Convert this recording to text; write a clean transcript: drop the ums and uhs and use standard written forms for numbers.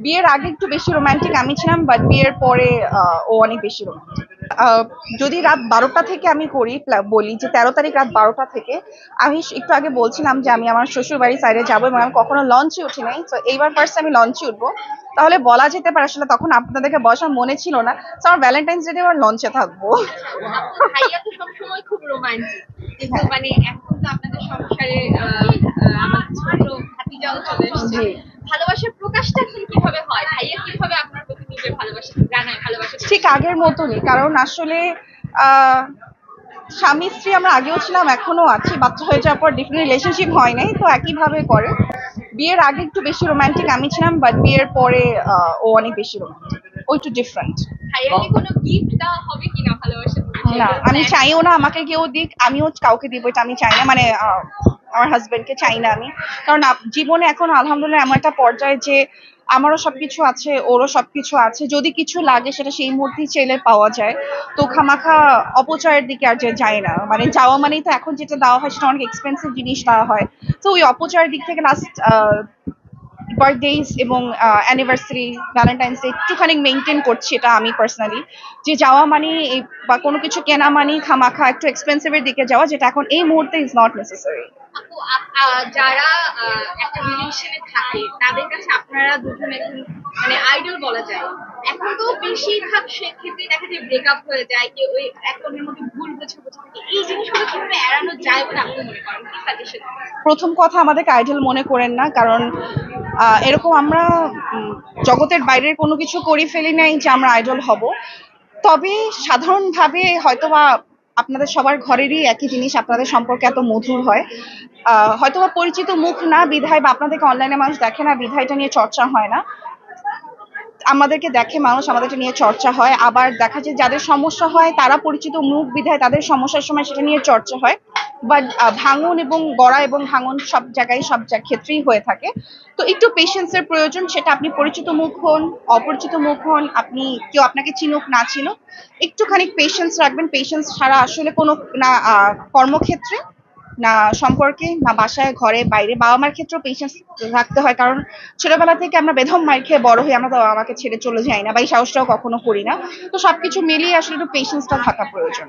বিয়ের আগে একটু বেশি রোমান্টিক আমি ছিলাম, বাট বিয়ের পরে ও অনেক বেশি রোমান্টিক। যদি রাত 12টা থেকে আমি বলি যে 13 তারিখ রাত 12টা থেকে, আমি একটু আগে বলছিলাম যে আমি আমার শ্বশুর বাড়ির সাইডে যাবো এবং আমি কখনো লঞ্চে উঠি নাই, তো এইবার ফার্স্ট আমি লঞ্চে উঠবো। তাহলে বলা যেতে পারে আসলে তখন আপনাদেরকে বসার মনে ছিল না, তো আমার ভ্যালেন্টাইন্স ডে আবার লঞ্চে থাকবো। ভাইয়া তো সবসময় খুব রোমান্টিক, কিন্তু মানে এখন তো আপনাদের সংসারে আমার ছোট ভাতিজাও চলে এসেছে। ভালোবাসার প্রকাশটা এখন কিভাবে হয়? ভাইয়া কিভাবে আপনার প্রতি নিজের ভালোবাসা জানায়, ভালোবাসা ঠিক আগের মতনই, কারণ আসলে স্বামী স্ত্রী আমরা আগেও ছিলাম, এখনো আছি। বাচ্চা হয়ে যাওয়ার পর ডিফারেন্ট রিলেশনশিপ হয় নাই, তো একইভাবে করে। বিয়ের আগে একটু বেশি রোমান্টিক আমি ছিলাম, বাট বিয়ের পরে ও অনেক বেশি রোমান্টিক, ও একটু ডিফারেন্ট। ভাইয়াকে কোনো গিফট দেওয়া হবে কিনা ভালোবাসা? না, আমি চাইও না আমাকে কেউ দিক, আমিও কাউকে দিব এটা আমি চাই না, মানে আমার হাজবেন্ডকে চাই না আমি। কারণ জীবনে এখন আলহামদুলিল্লাহ এমন একটা পর্যায়ে যে আমারও সবকিছু আছে, ওরও সবকিছু আছে, যদি কিছু লাগে সেটা সেই মুহূর্তেই চাইলে পাওয়া যায়। তো খামাখা অপচয়ের দিকে আর যে যায় না, মানে যাওয়া মানেই তো এখন যেটা দেওয়া হয় সেটা অনেক এক্সপেন্সিভ জিনিস দেওয়া হয়। তো ওই অপচয়ের দিক থেকে লাস্ট বার্থডেজ এবং অ্যানিভার্সারি, ভ্যালেন্টাইন্স ডে একটুখানি মেনটেন করছি এটা আমি পার্সোনালি, যে যাওয়া মানে বা কোনো কিছু কেনা মানে খামাখা একটু এক্সপেন্সিভের দিকে যাওয়া, যেটা এখন এই মুহূর্তে ইজ নট নেসেসারি। আপু, যারা একটা রিলেশনে থাকে তাদের কাছে আপনারা দুজন একজন মানে আইডল বলা যায়। এখন তো বেশিরভাগ ক্ষেত্রে দেখা যায় ব্রেকআপ হয়ে যায়, কেউ ওই একজনের মধ্যে ভুল বোঝাবুঝি থাকে। এই জিনিসগুলো কিভাবে এড়ানো যায় বলে আপনি মনে করেন? কি সাজেশন? প্রথম কথা, আমাদেরকে আইডল মনে করেন না, কারণ এরকম আমরা জগতের বাইরের কোনো কিছু করে ফেলি নাই যে আমরা আইডল হব। তবে সাধারণভাবে হয়তোবা আপনাদের সবার ঘরেরই একই জিনিস, আপনাদের সম্পর্কে এত মধুর হয়, হয়তোবা পরিচিত মুখ না বিধায় বা আপনাদেরকে অনলাইনে মানুষ দেখে না বিধায়টা নিয়ে চর্চা হয় না। আমাদেরকে দেখে মানুষ, আমাদেরকে নিয়ে চর্চা হয়। আবার দেখা যায় যাদের সমস্যা হয় তারা পরিচিত মুখ বিধায় তাদের সমস্যার সময় সেটা নিয়ে চর্চা হয়। বাট ভাঙন এবং গড়া এবং ভাঙন সব জায়গায় সব ক্ষেত্রেই হয়ে থাকে। তো একটু পেশেন্সের প্রয়োজন, সেটা আপনি পরিচিত মুখ হন, অপরিচিত মুখ হন, আপনি কেউ আপনাকে চিনুক না চিনুক, একটুখানি পেশেন্স রাখবেন। পেশেন্স ছাড়া আসলে কোনো না কর্মক্ষেত্রে, না সম্পর্কে, না বাসায়, ঘরে, বাইরে। বাবা মার ক্ষেত্রেও পেশেন্স রাখতে হয়, কারণ ছোটবেলা থেকে আমরা বেদম মাইর খেয়ে বড় হই, আমরা তো বাবা মাকে ছেড়ে চলে যাই না, বা এই সাহসটাও কখনো করি না। তো সবকিছু মিলিয়ে আসলে একটু পেশেন্সটা থাকা প্রয়োজন।